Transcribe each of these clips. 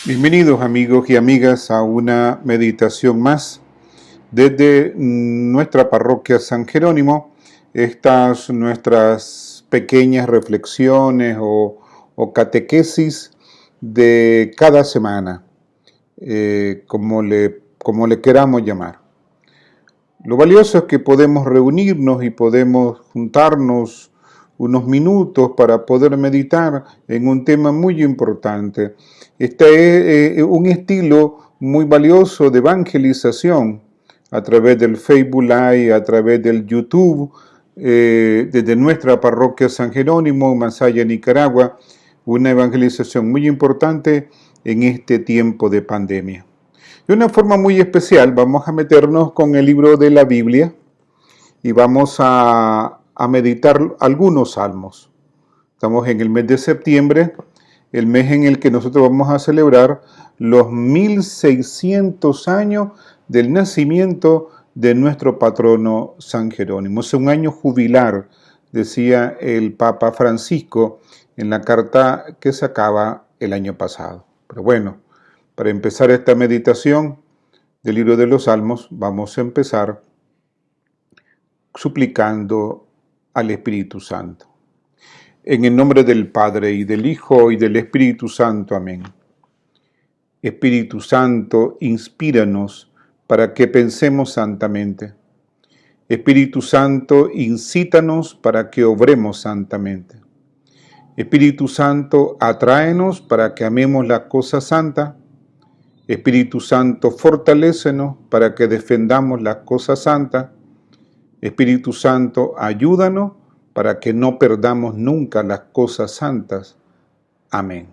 Bienvenidos amigos y amigas a una meditación más desde nuestra parroquia San Jerónimo. Estas nuestras pequeñas reflexiones o catequesis de cada semana, como le queramos llamar. Lo valioso es que podemos reunirnos y podemos juntarnos unos minutos para poder meditar en un tema muy importante. Este es un estilo muy valioso de evangelización a través del Facebook Live, a través del YouTube, desde nuestra parroquia San Jerónimo, Masaya, Nicaragua, una evangelización muy importante en este tiempo de pandemia. De una forma muy especial vamos a meternos con el libro de la Biblia y vamos a meditar algunos salmos. Estamos en el mes de septiembre, el mes en el que nosotros vamos a celebrar los 1600 años del nacimiento de nuestro patrono San Jerónimo. Es un año jubilar, decía el Papa Francisco en la carta que sacaba el año pasado. Pero bueno, para empezar esta meditación del libro de los Salmos, vamos a empezar suplicando al Espíritu Santo. En el nombre del Padre, y del Hijo, y del Espíritu Santo. Amén. Espíritu Santo, inspíranos para que pensemos santamente. Espíritu Santo, incítanos para que obremos santamente. Espíritu Santo, atráenos para que amemos la cosa santa. Espíritu Santo, fortalécenos para que defendamos las cosas santas. Espíritu Santo, ayúdanos para que no perdamos nunca las cosas santas. Amén.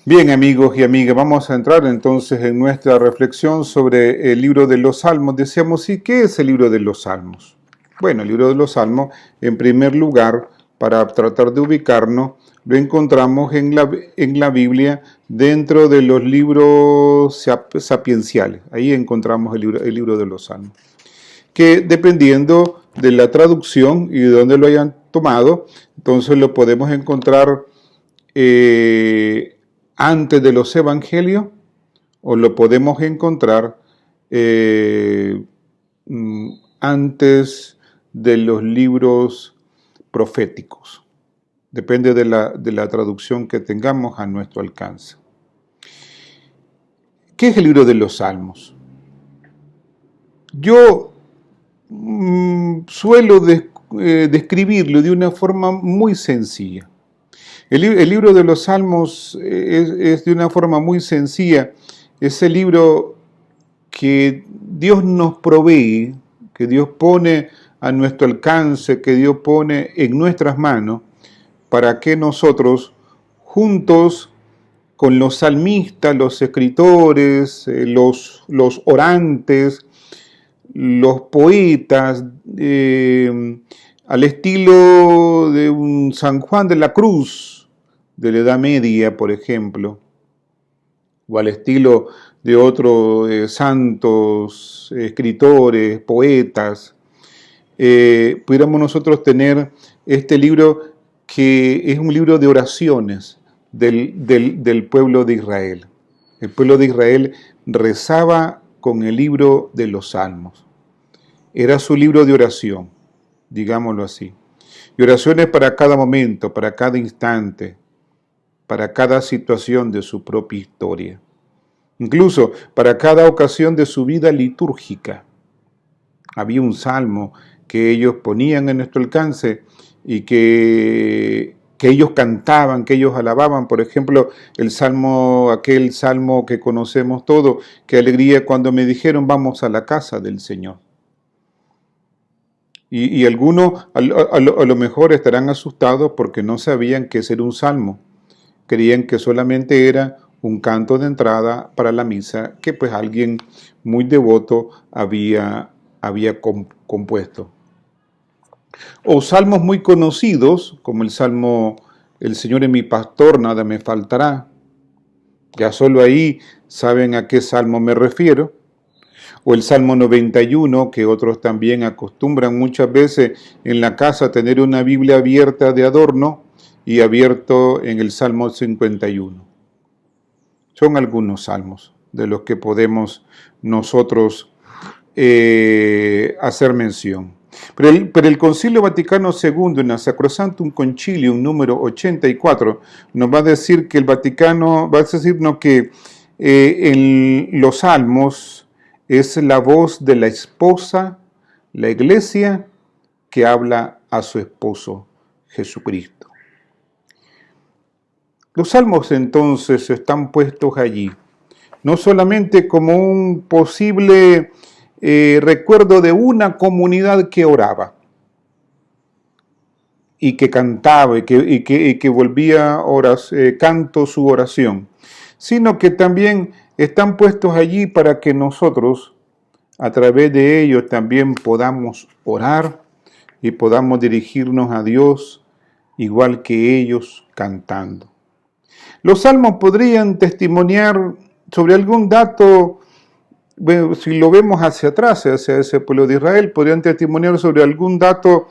Bien, amigos y amigas, vamos a entrar entonces en nuestra reflexión sobre el libro de los Salmos. Decíamos, ¿y qué es el libro de los Salmos? Bueno, el libro de los Salmos, en primer lugar, para tratar de ubicarnos, lo encontramos en la Biblia dentro de los libros sapienciales. Ahí encontramos el libro de los Salmos, que dependiendo de la traducción y de dónde lo hayan tomado, entonces lo podemos encontrar antes de los evangelios o lo podemos encontrar antes de los libros proféticos. Depende de la traducción que tengamos a nuestro alcance. ¿Qué es el libro de los Salmos? Yo suelo describirlo de una forma muy sencilla. El libro de los Salmos es de una forma muy sencilla. Es el libro que Dios nos provee, que Dios pone a nuestro alcance, que Dios pone en nuestras manos, para que nosotros, juntos con los salmistas, los escritores, los orantes, los poetas, al estilo de un San Juan de la Cruz, de la Edad Media, por ejemplo, o al estilo de otros santos, escritores, poetas, pudiéramos nosotros tener este libro que es un libro de oraciones del pueblo de Israel. El pueblo de Israel rezaba con el libro de los Salmos. Era su libro de oración, digámoslo así. Y oraciones para cada momento, para cada instante, para cada situación de su propia historia. Incluso para cada ocasión de su vida litúrgica. Había un salmo que ellos ponían en nuestro alcance y que ellos cantaban, que ellos alababan. Por ejemplo, aquel salmo que conocemos todos, qué alegría cuando me dijeron vamos a la casa del Señor. Y algunos a lo mejor estarán asustados porque no sabían que ese era un salmo. Creían que solamente era un canto de entrada para la misa que pues alguien muy devoto había compuesto. O salmos muy conocidos, como el salmo El Señor es mi pastor, nada me faltará. Ya solo ahí saben a qué salmo me refiero. O el Salmo 91, que otros también acostumbran muchas veces en la casa a tener una Biblia abierta de adorno y abierto en el Salmo 51. Son algunos salmos de los que podemos nosotros hacer mención. Pero el Concilio Vaticano II, en la Sacrosanctum Concilium número 84, nos va a decir que el Vaticano, va a decirnos que en los salmos es la voz de la esposa, la iglesia, que habla a su esposo Jesucristo. Los salmos entonces están puestos allí, no solamente como un posible recuerdo de una comunidad que oraba y que cantaba y que volvía canto su oración, sino que también están puestos allí para que nosotros, a través de ellos, también podamos orar y podamos dirigirnos a Dios igual que ellos cantando. Los salmos podrían testimoniar sobre algún dato. Bueno, si lo vemos hacia atrás, hacia ese pueblo de Israel, podrían testimoniar sobre algún dato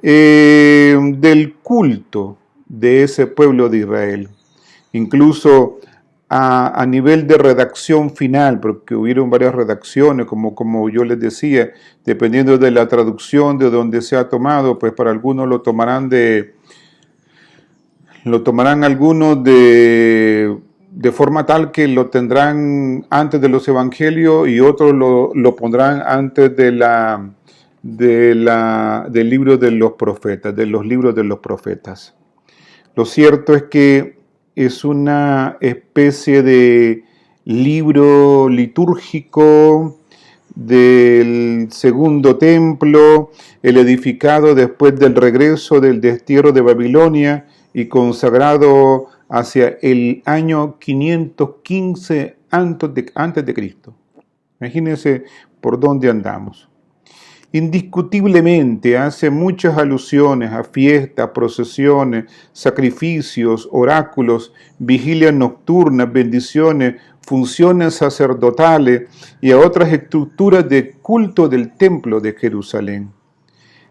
del culto de ese pueblo de Israel. Incluso a nivel de redacción final, porque hubieron varias redacciones, como yo les decía, dependiendo de la traducción de donde se ha tomado, pues para algunos lo tomarán algunos de forma tal que lo tendrán antes de los evangelios y otros lo pondrán antes del libro de los profetas, de los libros de los profetas. Lo cierto es que es una especie de libro litúrgico del segundo templo, el edificado después del regreso del destierro de Babilonia y consagrado hacia el año 515 antes de Cristo. Imagínense por dónde andamos. Indiscutiblemente hace muchas alusiones a fiestas, procesiones, sacrificios, oráculos, vigilias nocturnas, bendiciones, funciones sacerdotales y a otras estructuras de culto del templo de Jerusalén.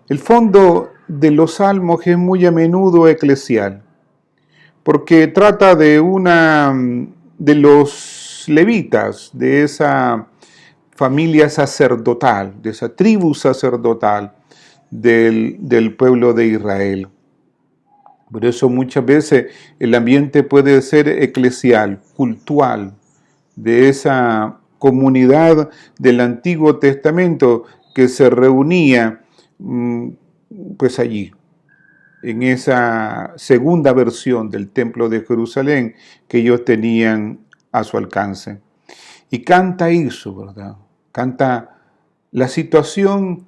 El fondo de los salmos es muy a menudo eclesial, porque trata de los levitas, de esa familia sacerdotal, de esa tribu sacerdotal del pueblo de Israel. Por eso muchas veces el ambiente puede ser eclesial, cultural, de esa comunidad del Antiguo Testamento que se reunía pues allí, en esa segunda versión del Templo de Jerusalén que ellos tenían a su alcance. Y canta eso, ¿verdad? Canta la situación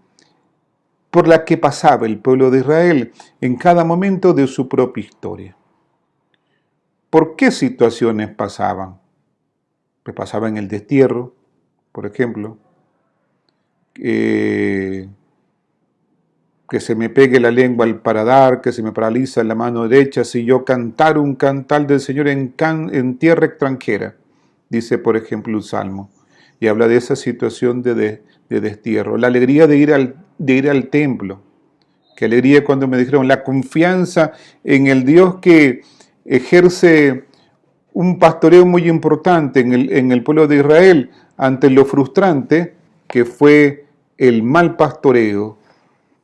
por la que pasaba el pueblo de Israel en cada momento de su propia historia. ¿Por qué situaciones pasaban? Pues pasaba en el destierro, por ejemplo, que se me pegue la lengua al paladar, que se me paraliza la mano derecha si yo cantar un cantal del Señor en tierra extranjera, dice por ejemplo un salmo, y habla de esa situación de destierro. La alegría de ir al templo, qué alegría cuando me dijeron la confianza en el Dios que ejerce un pastoreo muy importante en el pueblo de Israel ante lo frustrante que fue el mal pastoreo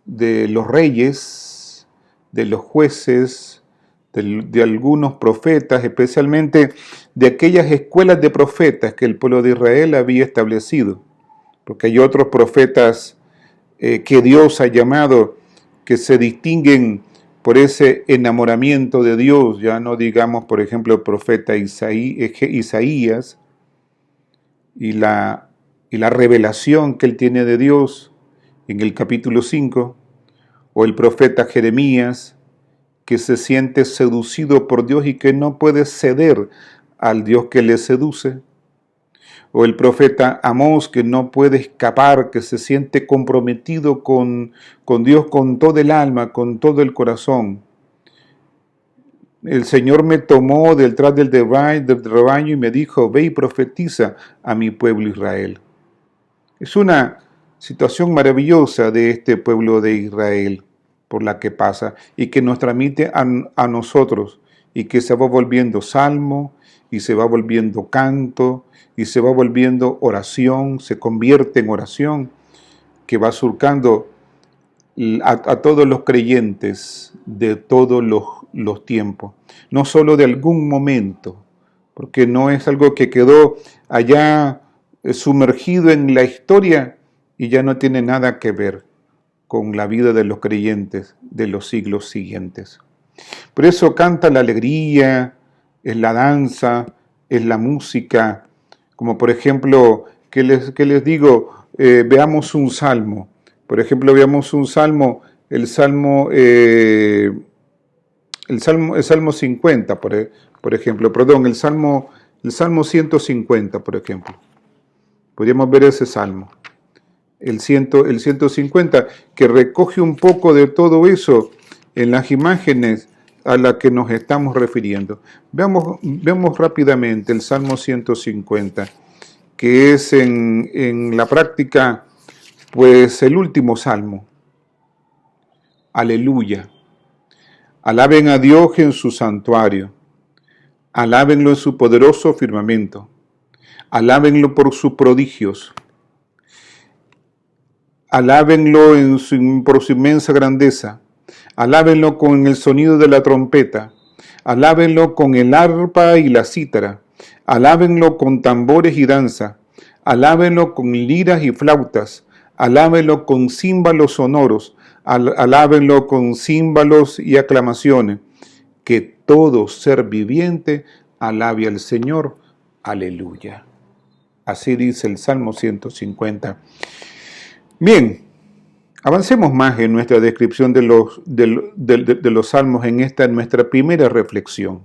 de los reyes, de los jueces, de algunos profetas, especialmente de aquellas escuelas de profetas que el pueblo de Israel había establecido, porque hay otros profetas que Dios ha llamado que se distinguen por ese enamoramiento de Dios, ya no digamos, por ejemplo, el profeta Isaías y la revelación que él tiene de Dios en el capítulo 5, o el profeta Jeremías, que se siente seducido por Dios y que no puede ceder al Dios que le seduce, o el profeta Amós, que no puede escapar, que se siente comprometido con Dios con todo el alma, con todo el corazón. El Señor me tomó detrás del rebaño y me dijo, ve y profetiza a mi pueblo Israel. Es una situación maravillosa de este pueblo de Israel por la que pasa y que nos transmite a nosotros y que se va volviendo salmo y se va volviendo canto y se va volviendo oración, se convierte en oración que va surcando a todos los creyentes de todos los tiempos, no solo de algún momento, porque no es algo que quedó allá sumergido en la historia y ya no tiene nada que ver con la vida de los creyentes de los siglos siguientes. Por eso canta la alegría, es la danza, es la música, como por ejemplo, ¿qué les digo? Veamos un salmo. Por ejemplo, veamos un salmo, el Salmo 50, por ejemplo, perdón, el Salmo 150, por ejemplo. Podríamos ver ese salmo, el 150, que recoge un poco de todo eso en las imágenes a las que nos estamos refiriendo. Veamos rápidamente el Salmo 150, que es en la práctica, pues el último salmo. Aleluya. Alaben a Dios en su santuario. Alábenlo en su poderoso firmamento. Alábenlo por sus prodigios. Alábenlo por su inmensa grandeza. Alábenlo con el sonido de la trompeta. Alábenlo con el arpa y la cítara. Alábenlo con tambores y danza. Alábenlo con liras y flautas. Alábenlo con címbalos sonoros. Alábenlo con címbalos y aclamaciones. Que todo ser viviente alabe al Señor. Aleluya. Así dice el Salmo 150. Bien, avancemos más en nuestra descripción de los salmos en nuestra primera reflexión.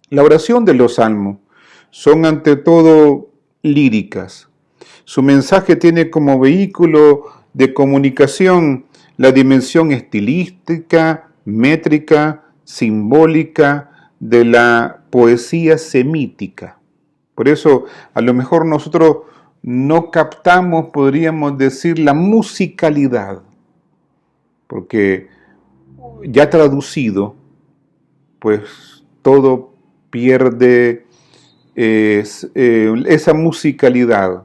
La oración de los salmos son ante todo líricas. Su mensaje tiene como vehículo de comunicación la dimensión estilística, métrica, simbólica de la poesía semítica. Por eso, a lo mejor nosotros no captamos, podríamos decir, la musicalidad, porque ya traducido, pues todo pierde esa musicalidad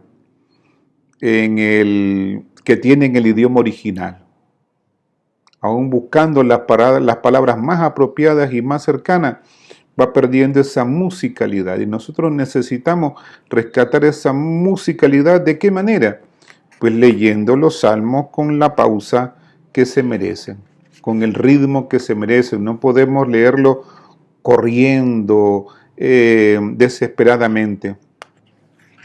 que tiene en el idioma original. Aún buscando las palabras más apropiadas y más cercanas, va perdiendo esa musicalidad. Y nosotros necesitamos rescatar esa musicalidad. ¿De qué manera? Pues leyendo los salmos con la pausa que se merecen, con el ritmo que se merecen. No podemos leerlo corriendo desesperadamente.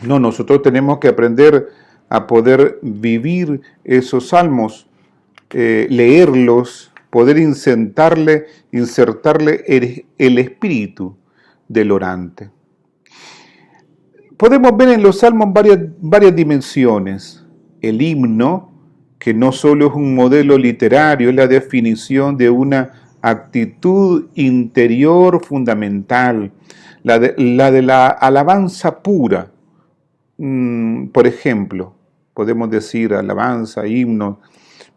No, nosotros tenemos que aprender a poder vivir esos salmos, leerlos, poder insertarle el espíritu del orante. Podemos ver en los salmos varias dimensiones. El himno, que no solo es un modelo literario, es la definición de una actitud interior fundamental, la de la alabanza pura. Por ejemplo, podemos decir alabanza, himno.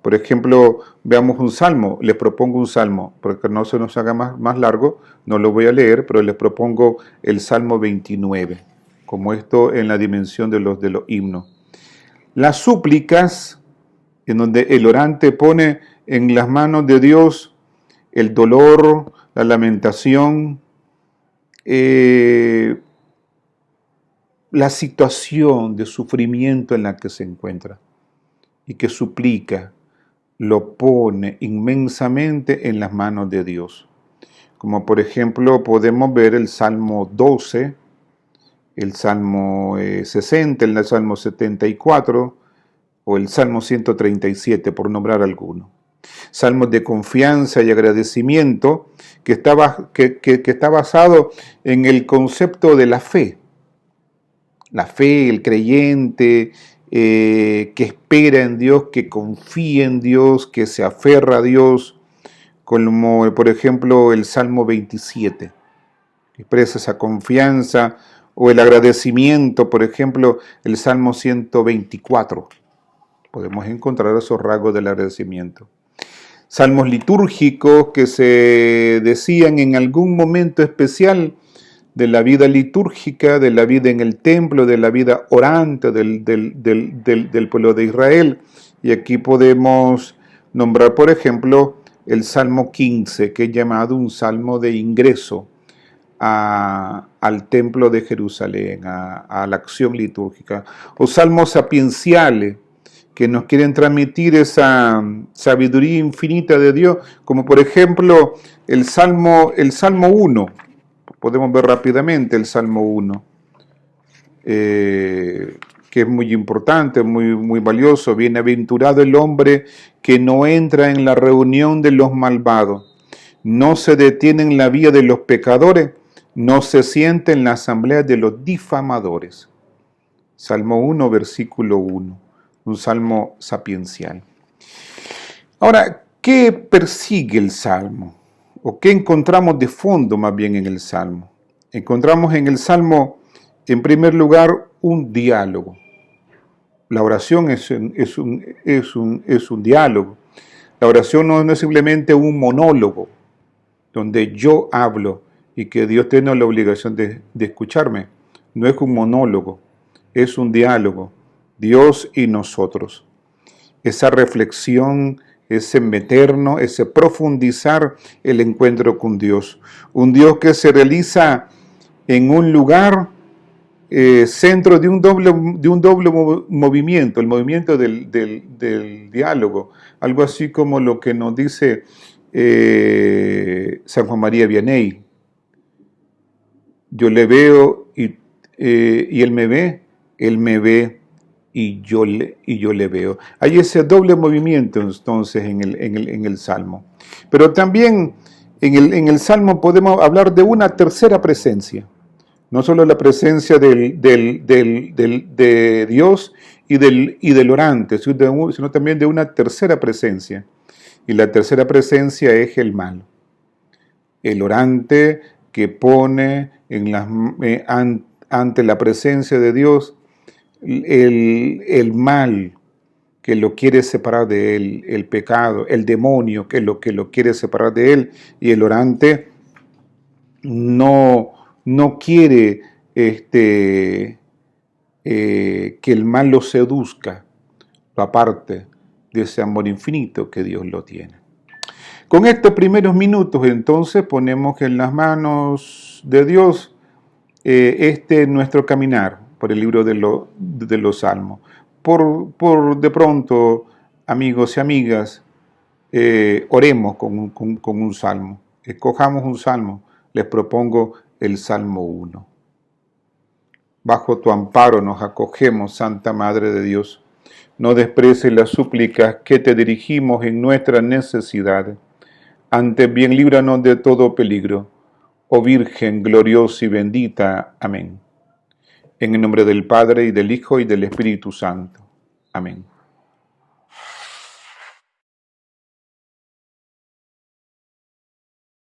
Por ejemplo, veamos un salmo, les propongo un salmo, porque no se nos haga más largo, no lo voy a leer, pero les propongo el Salmo 29, como esto en la dimensión de los himnos. Las súplicas, en donde el orante pone en las manos de Dios el dolor, la lamentación, la situación de sufrimiento en la que se encuentra y que suplica, lo pone inmensamente en las manos de Dios. Como por ejemplo podemos ver el Salmo 12, el Salmo 60, el Salmo 74 o el Salmo 137, por nombrar alguno. Salmos de confianza y agradecimiento que está basado en el concepto de la fe. La fe, el creyente, que espera en Dios, que confía en Dios, que se aferra a Dios, como por ejemplo el Salmo 27, que expresa esa confianza, o el agradecimiento, por ejemplo el Salmo 124. Podemos encontrar esos rasgos del agradecimiento. Salmos litúrgicos que se decían en algún momento especial de la vida litúrgica, de la vida en el templo, de la vida orante del pueblo de Israel. Y aquí podemos nombrar, por ejemplo, el Salmo 15, que es llamado un salmo de ingreso al templo de Jerusalén, a la acción litúrgica, o salmos sapienciales que nos quieren transmitir esa sabiduría infinita de Dios, como por ejemplo el Salmo 1. Podemos ver rápidamente el Salmo 1, que es muy importante, muy valioso. Bienaventurado el hombre que no entra en la reunión de los malvados, no se detiene en la vía de los pecadores, no se siente en la asamblea de los difamadores. Salmo 1, versículo 1, un salmo sapiencial. Ahora, ¿qué persigue el salmo? ¿O qué encontramos de fondo más bien en el salmo? Encontramos en el salmo, en primer lugar, un diálogo. La oración es un diálogo. La oración no es simplemente un monólogo, donde yo hablo y que Dios tiene la obligación de escucharme. No es un monólogo, es un diálogo, Dios y nosotros. Esa reflexión, ese meternos, ese profundizar el encuentro con Dios. Un Dios que se realiza en un lugar, centro de un doble movimiento, el movimiento del diálogo. Algo así como lo que nos dice San Juan María Vianney. Yo le veo y él me ve y yo le veo. Hay ese doble movimiento entonces en el Salmo. Pero también en el Salmo podemos hablar de una tercera presencia. No solo la presencia de Dios y del orante, sino también de una tercera presencia. Y la tercera presencia es el mal. El orante que pone ante la presencia de Dios el mal que lo quiere separar de él, el pecado, el demonio que lo quiere separar de él, y el orante no quiere que el mal lo seduzca, lo aparte de ese amor infinito que Dios lo tiene. Con estos primeros minutos entonces ponemos en las manos de Dios nuestro caminar por el libro de los Salmos. Por de pronto, amigos y amigas, oremos con un salmo. Escojamos un salmo. Les propongo el Salmo 1. Bajo tu amparo nos acogemos, Santa Madre de Dios. No desprecies las súplicas que te dirigimos en nuestras necesidades. Antes bien, líbranos de todo peligro. Oh Virgen gloriosa y bendita. Amén. En el nombre del Padre, y del Hijo, y del Espíritu Santo. Amén.